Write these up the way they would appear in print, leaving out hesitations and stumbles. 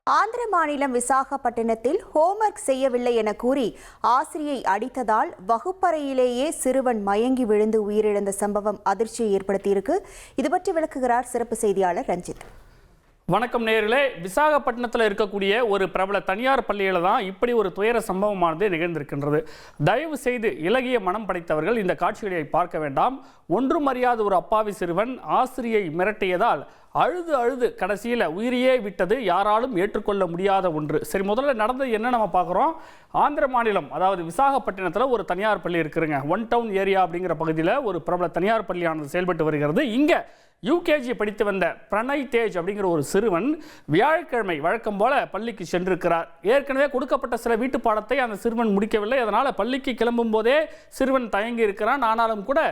ஆந்திர மாநிலம் விசாகப்பட்டினத்தில் ஹோம்வொர்க் செய்யவில்லை என கூறி ஆசிரியை அடித்ததால் வகுப்பறையிலேயே சிறுவன் மயங்கி விழுந்து உயிரிழந்த சம்பவம் அதிர்ச்சியை ஏற்படுத்தியிருக்கு. இது பற்றி விளக்குகிறார் சிறப்பு செய்தியாளர் ரஞ்சித். வணக்கம் நேயர்களே, விசாகப்பட்டினத்தில் இருக்கக்கூடிய ஒரு பிரபல தனியார் பள்ளியில் தான் இப்படி ஒரு துயர சம்பவமானது நிகழ்ந்திருக்கின்றது. தயவு செய்து இலகிய மனம் படைத்தவர்கள் இந்த காட்சிகளை பார்க்க வேண்டாம். ஒன்றும் அறியாத ஒரு அப்பாவி சிறுவன் ஆசிரியை மிரட்டியதால் அழுது கடைசியில் உயிரையே விட்டது யாராலும் ஏற்றுக்கொள்ள முடியாத ஒன்று. சரி, முதல்ல நடந்தது என்ன நம்ம பார்க்குறோம். ஆந்திர மாநிலம், அதாவது விசாகப்பட்டினத்தில் ஒரு தனியார் பள்ளி இருக்குதுங்க. ஒன் டவுன் ஏரியா அப்படிங்கிற பகுதியில் ஒரு பிரபல தனியார் பள்ளியானது செயல்பட்டு வருகிறது. இங்கே யூகேஜி படித்து வந்த பிரணய் தேஜ் அப்படிங்கிற ஒரு சிறுவன் வியாழக்கிழமை வழக்கம் போல பள்ளிக்கு சென்றிருக்கிறார். ஏற்கனவே கொடுக்கப்பட்ட சில வீட்டு பாடத்தை அந்த சிறுவன் முடிக்கவில்லை. அதனால் பள்ளிக்கு கிளம்பும் போதே சிறுவன் தயங்கி இருக்கிறான். ஆனாலும் கூட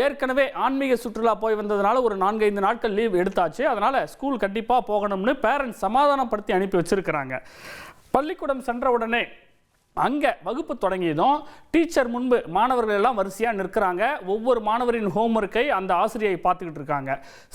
ஏற்கனவே ஆன்மீக சுற்றுலா போய் வந்ததுனால ஒரு 4-5 நாட்கள் லீவ் எடுத்தாச்சு. அதனால் ஸ்கூல் கண்டிப்பாக போகணும்னு பேரண்ட்ஸ் சமாதானப்படுத்தி அனுப்பி வச்சிருக்கிறாங்க. பள்ளிக்கூடம் சென்ற உடனே அங்கே வகுப்பு தொடங்கியதும் டீச்சர் முன்பு மாணவர்கள் எல்லாம் வரிசையாக நிற்கிறாங்க. ஒவ்வொரு மாணவரின் ஹோம்ஒர்க்கை அந்த ஆசிரியை பார்த்துக்கிட்டு இருக்காங்க.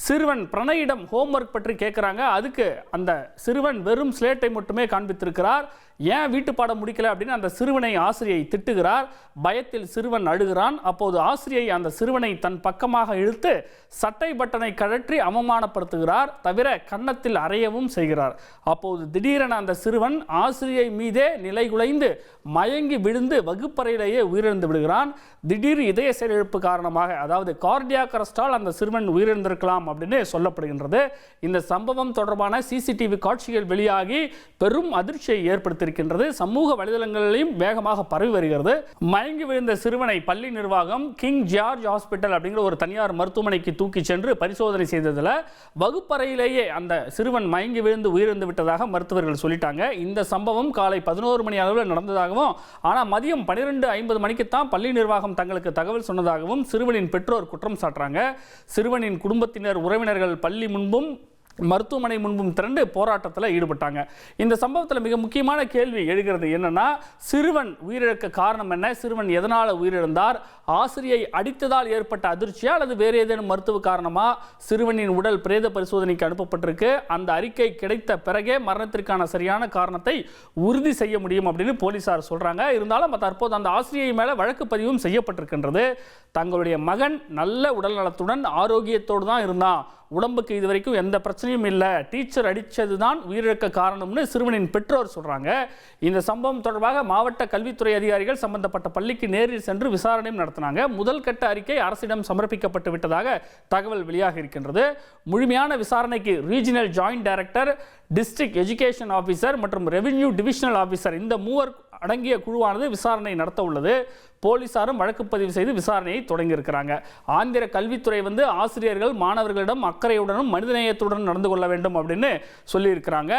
சிறுவன் பிரணயிடம் ஹோம்ஒர்க் பற்றி கேட்குறாங்க. அதுக்கு அந்த சிறுவன் வெறும் ஸ்லேட்டை மட்டுமே காண்பித்திருக்கிறார். ஏன் வீட்டு பாடம் முடிக்கல அப்படின்னு அந்த சிறுவனை ஆசிரியை திட்டுகிறார். பயத்தில் சிறுவன் அழுகிறான். அப்போது ஆசிரியை அந்த சிறுவனை தன் பக்கமாக இழுத்து சட்டை பட்டனை கழற்றி அவமானப்படுத்துகிறார். தவிர கன்னத்தில் அறையவும் செய்கிறார். அப்போது திடீரென அந்த சிறுவன் ஆசிரியை மீதே நிலைகுலைந்து மயங்கி விழுந்து வகுப்பறையிலேயே உயிரிழந்து விடுகிறான். திடீர் இதய செயலிழப்பு காரணமாக, அதாவது கார்டியாக் அரெஸ்டால் அந்த சிறுவன் உயிரிழந்திருக்கலாம் அப்படின்னு சொல்லப்படுகின்றது. இந்த சம்பவம் தொடர்பான சிசிடிவி காட்சிகள் வெளியாகி பெரும் அதிர்ச்சியை ஏற்படுத்தியிருக்கின்றது. சமூக வலைதளங்களிலும் வேகமாக பரவி வருகிறது. மயங்கி விழுந்த சிறுவனை பள்ளி நிர்வாகம் கிங் ஜார்ஜ் ஹாஸ்பிட்டல் அப்படிங்கிற ஒரு தனியார் மருத்துவமனைக்கு தூக்கி சென்று பரிசோதனை செய்ததில் வகுப்பறையிலேயே அந்த சிறுவன் மயங்கி விழுந்து உயிரிழந்து விட்டதாக மருத்துவர்கள் சொல்லிட்டாங்க. இந்த சம்பவம் காலை 11 மணி அளவில் நடந்ததாகவும், ஆனால் மதியம் 12:50 மணிக்குத்தான் பள்ளி நிர்வாகம் தங்களுக்கு தகவல் சொன்னதாகவும் சிறுவனின் பெற்றோர் குற்றம் சாட்டுறாங்க. சிறுவனின் குடும்பத்தினர், உறவினர்கள் பள்ளி முன்பும் மருத்துவமனை முன்பும் திரண்டு போராட்டத்தில் ஈடுபட்டாங்க. இந்த சம்பவத்தில் மிக முக்கியமான கேள்வி எழுகிறது. என்னன்னா, சிறுவன் உயிரிழக்க காரணம் என்ன? சிறுவன் எதனால் உயிரிழந்தார்? ஆசிரியை அடித்ததால் ஏற்பட்ட அதிர்ச்சியா அல்லது வேறு ஏதேனும் மருத்துவ காரணமா? சிறுவனின் உடல் பிரேத பரிசோதனைக்கு அனுப்பப்பட்டிருக்கு. அந்த அறிக்கை கிடைத்த பிறகே மரணத்திற்கான சரியான காரணத்தை உறுதி செய்ய முடியும் அப்படின்னு போலீசார் சொல்றாங்க. இருந்தாலும் தற்போது அந்த ஆசிரியை மேல வழக்கு பதிவும் செய்யப்பட்டிருக்கின்றது. தங்களுடைய மகன் நல்ல உடல் நலத்துடன் ஆரோக்கியத்தோடு தான் இருந்தான், உடம்புக்கு இதுவரைக்கும் எந்த பிரச்சனையும் இல்லை, டீச்சர் அடித்தது தான் உயிரிழக்க காரணம்னு சிறுவனின் பெற்றோர் சொல்றாங்க. இந்த சம்பவம் தொடர்பாக மாவட்ட கல்வித்துறை அதிகாரிகள் சம்பந்தப்பட்ட பள்ளிக்கு நேரில் சென்று விசாரணையும் நடத்தினாங்க. முதல் கட்ட அறிக்கை அரசிடம் சமர்ப்பிக்கப்பட்டு விட்டதாக தகவல் வெளியாக இருக்கின்றது. முழுமையான விசாரணைக்கு regional joint director, district education officer மற்றும் ரெவென்யூ டிவிஷனல் ஆஃபீஸர், இந்த மூவர் அடங்கிய குழுவானது விசாரணை நடத்த உள்ளது. போலீசாரும் வழக்கு பதிவு செய்து விசாரணையை தொடங்கியிருக்கிறாங்க. ஆந்திர கல்வித்துறை ஆசிரியர்கள் மாணவர்களிடம் அக்கறையுடனும் மனிதநேயத்துடன் நடந்து கொள்ள வேண்டும் அப்படின்னு சொல்லியிருக்கிறாங்க.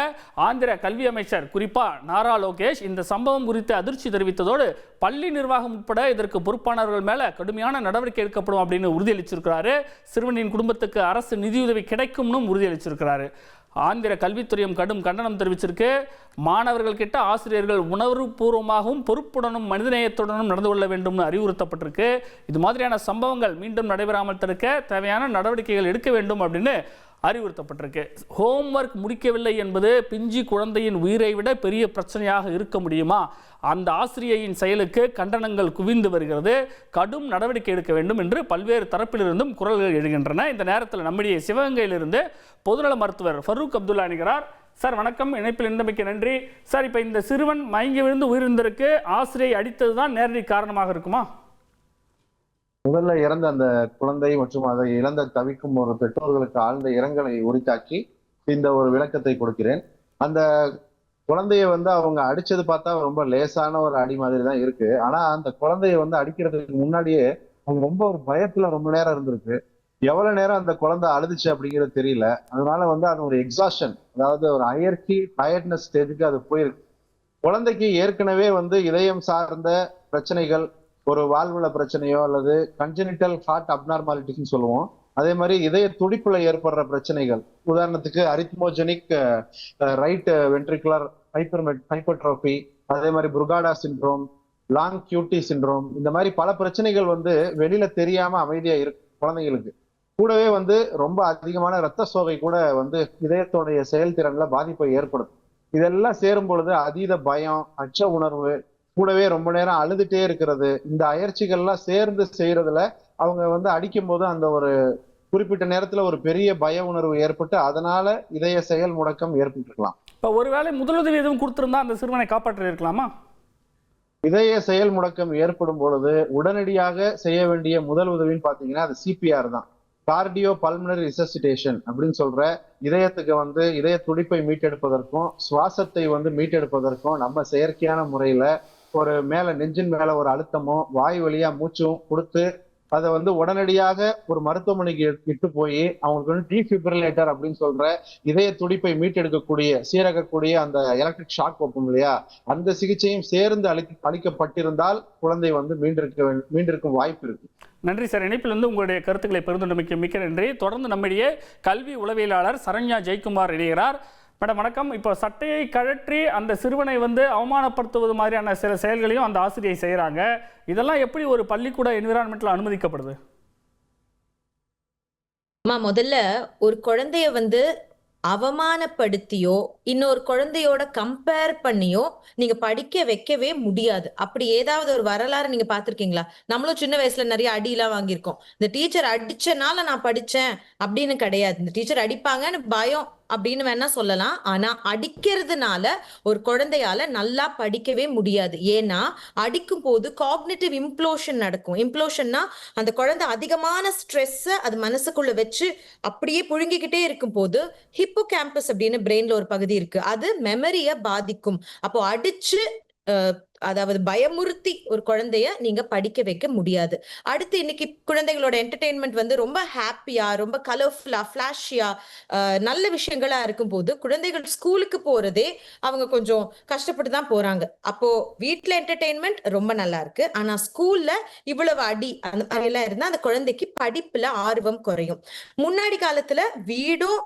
ஆந்திர கல்வி அமைச்சர் குறிப்பா நாரா லோகேஷ் இந்த சம்பவம் குறித்து அதிர்ச்சி தெரிவித்ததோடு பள்ளி நிர்வாகம் உட்பட இதற்கு பொறுப்பானவர்கள் மேல கடுமையான நடவடிக்கை எடுக்கப்படும் அப்படின்னு உறுதியளிச்சிருக்கிறாரு. சிறுவனின் குடும்பத்துக்கு அரசு நிதியுதவி கிடைக்கும்னு உறுதியளிச்சிருக்கிறாரு. ஆந்திர கல்வித்துறையும் கடும் கண்டனம் தெரிவிச்சிருக்கு. மாணவர்கள் கிட்ட ஆசிரியர்கள் உணர்வுபூர்வமாகவும் பொறுப்புடனும் மனிதநேயத்துடனும் நடந்து கொள்ள வேண்டும் அறிவுறுத்தப்பட்டிருக்கு. இது மாதிரியான சம்பவங்கள் மீண்டும் நடைபெறாமல் தடுக்க தேவையான நடவடிக்கைகள் எடுக்க வேண்டும் அப்படின்னு அறிவுறுத்தப்பட்டிருக்கு. ஹோம்ஒர்க் முடிக்கவில்லை என்பது பிஞ்சி குழந்தையின் உயிரை விட பெரிய பிரச்சனையாக இருக்க முடியுமா? அந்த ஆசிரியையின் செயலுக்கு கண்டனங்கள் குவிந்து வருகிறது. கடும் நடவடிக்கை எடுக்க வேண்டும் என்று பல்வேறு தரப்பிலிருந்தும் குரல்கள் எழுகின்றன. இந்த நேரத்தில் நம்முடைய சிவகங்கையிலிருந்து பொதுநல மருத்துவர் ஃபரூக் அப்துல்லா அணிகிறார். சார் வணக்கம், இணைப்பில் இருந்தமைக்கு நன்றி. சார், இப்போ இந்த சிறுவன் மயங்கி விழுந்து உயிரிழந்திருக்கு, ஆசிரியை அடித்தது தான் நேரடி காரணமாக இருக்குமா? முதல்ல இறந்த அந்த குழந்தை மற்றும் அதை இழந்த தவிக்கும் ஒரு பெற்றோர்களுக்கு ஆழ்ந்த இரங்கலை உரித்தாக்கி இந்த ஒரு விளக்கத்தை கொடுக்கிறேன். அந்த குழந்தைய அவங்க அடிச்சது பார்த்தா ரொம்ப லேசான ஒரு அடி மாதிரி தான் இருக்கு. ஆனா அந்த குழந்தைய அடிக்கிறதுக்கு முன்னாடியே அவங்க ரொம்ப ஒரு பயத்துல ரொம்ப நேரம் இருந்திருக்கு. எவ்வளவு நேரம் அந்த குழந்தை அழுதுச்சு அப்படிங்கிறது தெரியல. அதனால அது ஒரு எக்ஸாஷன், அதாவது ஒரு டயர்ட்னஸ் ஸ்டேஜுக்கு அது போயிருக்கு. குழந்தைக்கு ஏற்கனவே இதயம் சார்ந்த பிரச்சனைகள், ஒரு வாழ்வுல பிரச்சனையோ அல்லது கன்ஜெனிட்டல் ஹார்ட் அப்நார்மாலிட்டின்னு சொல்லுவோம், அதே மாதிரி இதய துடிப்புல ஏற்படுற பிரச்சனைகள், உதாரணத்துக்கு அரித்மோஜெனிக் ரைட் வென்ட்ரிகுலர் ஹைப்பர்ட்ரோபி, அதே மாதிரி புருகாடா சிண்ட்ரோம், லாங் கியூட்டி சிண்ட்ரோம், இந்த மாதிரி பல பிரச்சனைகள் வெளியில தெரியாம அமைதியா இருக்கு குழந்தைங்களுக்கு. கூடவே ரொம்ப அதிகமான இரத்த சோகை கூட இதயத்தோடைய செயல்திறன்ல பாதிப்பை ஏற்படுத்தும். இதெல்லாம் சேரும் பொழுது அதீத பயம், அச்ச உணர்வு, கூடவே ரொம்ப நேரம் அழுதுட்டே இருக்கிறது, இந்த அயற்சிகள்லாம் சேர்ந்து செய்யறதுல அவங்க அடிக்கும் போது அந்த ஒரு குறிப்பிட்ட நேரத்துல ஒரு பெரிய பய உணர்வு ஏற்பட்டு அதனால இதய செயல் முடக்கம் ஏற்பட்டிருக்கலாம். இப்போ ஒருவேளை முதலுதவி எதுவும் கொடுத்திருந்தா அந்த சிறுவனை காப்பாற்றி இருக்கலாமா? இதய செயல் முடக்கம் ஏற்படும் பொழுது உடனடியாக செய்ய வேண்டிய முதல் உதவின்னு பாத்தீங்கன்னா அது சிபிஆர் தான். கார்டியோ பல்மனரி ரிசசிடேஷன் அப்படின்னு சொல்ற இதயத்துக்கு இதய துடிப்பை மீட்டெடுப்பதற்கும் சுவாசத்தை மீட்டெடுப்பதற்கும் நம்ம செயற்கையான முறையில ஒரு மேல நெஞ்சின் மேல ஒரு அழுத்தமோ வாய் வழியா மூச்சும் கொடுத்து அதை உடனடியாக ஒரு மருத்துவமனைக்கு இட்டு போய் அவங்களுக்கு டீஃபிப்ரிலேட்டர் அப்படின்னு சொல்ற இதய துடிப்பை மீட்டெடுக்கக்கூடிய சீரகக்கூடிய அந்த எலக்ட்ரிக் ஷாக் வைப்போம் இல்லையா, அந்த சிகிச்சையும் சேர்ந்து அளிக்கப்பட்டிருந்தால் குழந்தை மீண்டிருக்கும் வாய்ப்பு இருக்கு. நன்றி சார். இணைப்பிலிருந்து உங்களுடைய கருத்துக்களை பெருந்துண்டமைக்கு மிக்க நன்றி. தொடர்ந்து நம்மிடையே கல்வி உளவியலாளர் சரண்யா ஜெயக்குமார் இணைகிறார். மேடம் வணக்கம். இப்போ சட்டையை கழற்றி அந்த சிறுவனை அவமானப்படுத்துவது மாதிரியான சில செயல்களையும் அந்த ஆசிரியை செய்கிறாங்க. இதெல்லாம் எப்படி ஒரு பள்ளிக்கூட என்விரான்மெண்ட்ல அனுமதிக்கப்படுது? முதல்ல ஒரு குழந்தைய அவமானப்படுத்தியோ இன்னொரு குழந்தையோட கம்பேர் பண்ணியோ நீங்க படிக்க வைக்கவே முடியாது. அப்படி ஏதாவது ஒரு வரலாறு நீங்க பாத்திருக்கீங்களா? நம்மளும் சின்ன வயசுல நிறைய அடியெல்லாம் வாங்கியிருக்கோம். இந்த டீச்சர் அடிச்சனால நான் படிச்சேன் அப்படின்னு கிடையாது. இந்த டீச்சர் அடிப்பாங்கன்னு பயம் அப்படின்னு வேணா சொல்லலாம். ஆனா அடிக்கிறதுனால ஒரு குழந்தையால நல்லா படிக்கவே முடியாது. ஏன்னா அடிக்கும் போது காக்னிட்டிவ் இம்ப்ளோஷன் நடக்கும். இம்ப்ளோஷன்னா அந்த குழந்தை அதிகமான ஸ்ட்ரெஸ் அது மனசுக்குள்ள வச்சு அப்படியே புழுங்கிக்கிட்டே இருக்கும் போது ஹிப்போ கேம்பஸ் அப்படின்னு பிரெயின்ல ஒரு பகுதி இருக்கு, அது மெமரிய பாதிக்கும். அப்போ அடிச்சு அதாவது பயமுறுத்தி ஒரு குழந்தைய நீங்க படிக்க வைக்க முடியாது. அடுத்து இன்னைக்கு குழந்தைகளோட என்டர்டெயின்மெண்ட் ரொம்ப ஹாப்பியா, ரொம்ப கலர்ஃபுல்லா, ஃபிளாஷியா, நல்ல விஷயங்களா இருக்கும் போது குழந்தைகள் ஸ்கூலுக்கு போறதே அவங்க கொஞ்சம் கஷ்டப்பட்டு தான் போறாங்க. அப்போ வீட்டுல என்டர்டெயின்மெண்ட் ரொம்ப நல்லா இருக்கு, ஆனா ஸ்கூல்ல இவ்வளவு அடி அந்த மாதிரி எல்லாம் இருந்தா அந்த குழந்தைக்கு படிப்புல ஆர்வம் குறையும். முன்னாடி காலத்துல வீடும்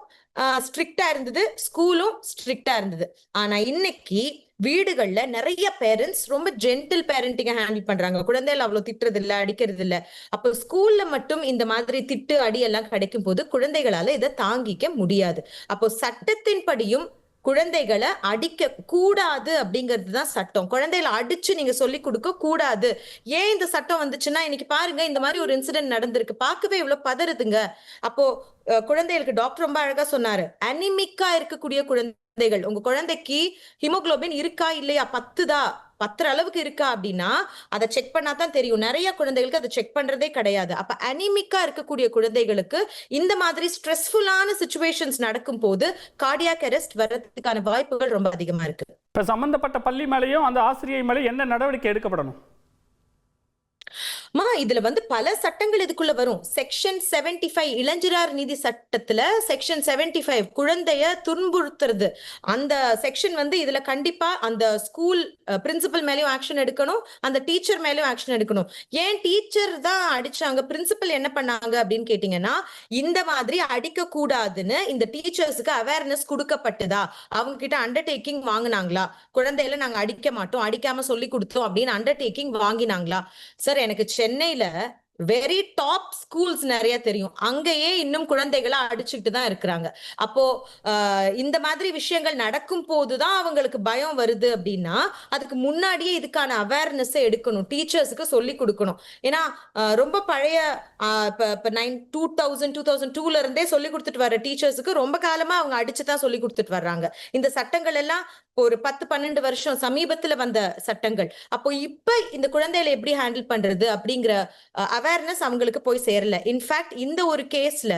ஸ்ட்ரிக்டா இருந்தது, ஸ்கூலும் ஸ்ட்ரிக்டா இருந்தது. ஆனா இன்னைக்கு வீடுகள்ல நிறைய பேரண்ட்ஸ் ரொம்ப ஜென்டில் பேரண்டிங்க ஹேண்டில் பண்றாங்க. குழந்தைகள் அவ்வளவு திட்டுறது இல்ல, அடிக்கிறது இல்ல. அப்போ ஸ்கூல்ல மட்டும் இந்த மாதிரி திட்டு அடி எல்லாம் கிடைக்கும் போது குழந்தைகளால இதை தாங்கிக்க முடியாது. அப்போ சட்டத்தின்படியும் குழந்தைகளை அடிக்க கூடாது அப்படிங்கிறது தான் சட்டம். குழந்தைகளை அடிச்சு நீங்க சொல்லி கொடுக்க கூடாது. ஏன் இந்த சட்டம் வந்துச்சுன்னா இன்னைக்கு பாருங்க இந்த மாதிரி ஒரு இன்சிடென்ட் நடந்திருக்கு, பார்க்கவே இவ்வளவு பதறுதுங்க. அப்போ குழந்தைகளுக்கு டாக்டர் ரொம்ப அழகா சொன்னாரு, அனிமிக்கா இருக்கக்கூடிய குழந்தைகள், உங்க குழந்தைக்கு ஹீமோகுளோபின் இருக்கா இல்லையா, 10 அளவுக்கு இருக்கா அப்படின்னா அதை செக் பண்ணா தான் தெரியும். நிறைய குழந்தைகளுக்கு அதை செக் பண்றதே கிடையாது. அப்ப அனிமிக்கா இருக்கக்கூடிய குழந்தைகளுக்கு இந்த மாதிரி ஸ்ட்ரெஸ்ஃபுல்லான சிச்சுவேஷன்ஸ் நடக்கும் போது கார்டியாக் அரெஸ்ட் வர்றதுக்கான வாய்ப்புகள் ரொம்ப அதிகமா இருக்கு. இப்ப சம்பந்தப்பட்ட பள்ளி மேலேயும் அந்த ஆசிரியை மேலே என்ன நடவடிக்கை எடுக்கப்படணும்? இதுல பல சட்டங்கள் இதுக்குள்ள வரும். செக்ஷன் 75 இளஞ்சிறார் நீதி சட்டத்துல செக்ஷன் 75 குழந்தைய துன்புறுத்துறது, அந்த செக்ஷன் இதுல கண்டிப்பா அந்த ஸ்கூல் பிரின்சிபல் மேலயும் ஆக்ஷன் எடுக்கணும், அந்த டீச்சர் மேலயும் ஆக்ஷன் எடுக்கணும். ஏன் டீச்சர் தான் அடிச்சாங்க, பிரின்சிபல் என்ன பண்ணாங்க அப்படின்னு கேட்டீங்கன்னா, இந்த மாதிரி அடிக்க கூடாதுன்னு இந்த டீச்சர்ஸுக்கு அவேர்னஸ் கொடுக்கப்பட்டதா, அவங்க கிட்ட அண்டர்டேக்கிங் வாங்கினாங்களா, குழந்தையில நாங்க அடிக்க மாட்டோம், அடிக்காம சொல்லி கொடுத்தோம் அப்படின்னு அண்டர்டேக்கிங் வாங்கினாங்களா? சார், எனக்கு சென்னையில வெரி டாப் ஸ்கூல்ஸ் நிறைய தெரியும், அங்கேயே இன்னும் குழந்தைகளை அடிச்சுட்டு தான் இருக்கிறாங்க. அப்போ இந்த மாதிரி விஷயங்கள் நடக்கும் போதுதான் அவங்களுக்கு பயம் வருது அப்படின்னா அதுக்கு முன்னாடியே இதுக்கான அவேர்னஸ் எடுக்கணும், டீச்சர்ஸுக்கு சொல்லி கொடுக்கணும். ஏன்னா ரொம்ப பழைய 2002ல இருந்தே சொல்லி கொடுத்துட்டு வர டீச்சர்ஸுக்கு ரொம்ப காலமா அவங்க அடிச்சுதான் சொல்லி கொடுத்துட்டு வர்றாங்க. இந்த சட்டங்கள் எல்லாம் ஒரு 10-12 வருஷம் சமீபத்துல வந்த சட்டங்கள். அப்போ இப்ப இந்த குழந்தைகளை எப்படி ஹேண்டில் பண்றது அப்படிங்கிற அவேர்னஸ் அவங்களுக்கு போய் சேரல. இன்ஃபேக்ட் இந்த ஒரு கேஸ்ல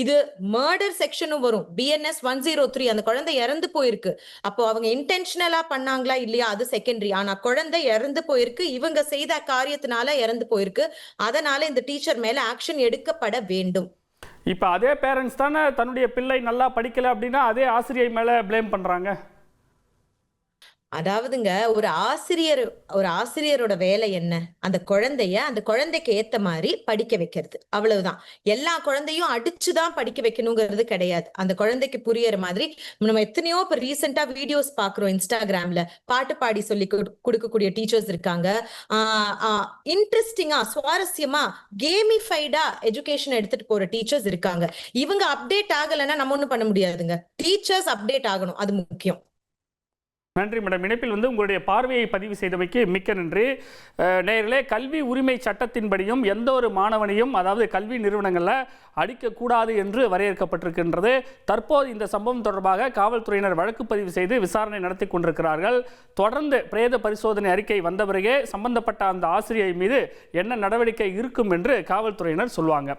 இது மர்டர் செக்ஷனும் வரும், BNS 103. அந்த குழந்தை இறந்து போயிருக்கு. அப்போ அவங்க இன்டென்ஷனலா பண்ணாங்களா இல்லையா அது செகண்டரி, ஆனா குழந்தை இறந்து போயிருக்கு, இவங்க செய்த காரியத்தினால இறந்து போயிருக்கு. அதனால இந்த டீச்சர் மேல ஆக்ஷன் எடுக்கப்பட வேண்டும். இப்ப அதே பேரண்ட்ஸ் தானே தன்னுடைய பிள்ளை நல்லா படிக்கல அப்படின்னா அதே ஆசிரியை மேல பிளேம் பண்றாங்க. அதாவதுங்க, ஒரு ஆசிரியரோட வேலை என்ன, அந்த குழந்தைக்கு ஏத்த மாதிரி படிக்க வைக்கிறது, அவ்வளவுதான். எல்லா குழந்தையும் அடிச்சுதான் படிக்க வைக்கணுங்கிறது கிடையாது. அந்த குழந்தைக்கு புரியற மாதிரி நம்ம எத்தனையோ இப்ப ரீசெண்டா வீடியோஸ் பாக்குறோம் இன்ஸ்டாகிராம்ல, பாட்டு பாடி சொல்லி கொடுக்கக்கூடிய டீச்சர்ஸ் இருக்காங்க. இன்ட்ரெஸ்டிங்கா, சுவாரஸ்யமா, கேமிஃபைடா எஜுகேஷன் எடுத்துட்டு போற டீச்சர்ஸ் இருக்காங்க. இவங்க அப்டேட் ஆகலைன்னா நம்ம ஒண்ணும் பண்ண முடியாதுங்க. டீச்சர்ஸ் அப்டேட் ஆகணும், அது முக்கியம். நன்றி மேடம். இணைப்பில் உங்களுடைய பார்வையை பதிவு செய்தமைக்கு மிக்க நன்றி. நேயர்களே, கல்வி உரிமை சட்டத்தின்படியும் எந்த ஒரு மாணவனையும், அதாவது கல்வி நிறுவனங்களில் அடிக்கக்கூடாது என்று வரையறுக்கப்பட்டிருக்கின்றது. தற்போது இந்த சம்பவம் தொடர்பாக காவல்துறையினர் வழக்கு பதிவு செய்து விசாரணை நடத்தி கொண்டிருக்கிறார்கள். தொடர்ந்து பிரேத பரிசோதனை அறிக்கை வந்த பிறகே சம்பந்தப்பட்ட அந்த ஆசிரியை மீது என்ன நடவடிக்கை இருக்கும் என்று காவல்துறையினர் சொல்லுவாங்க.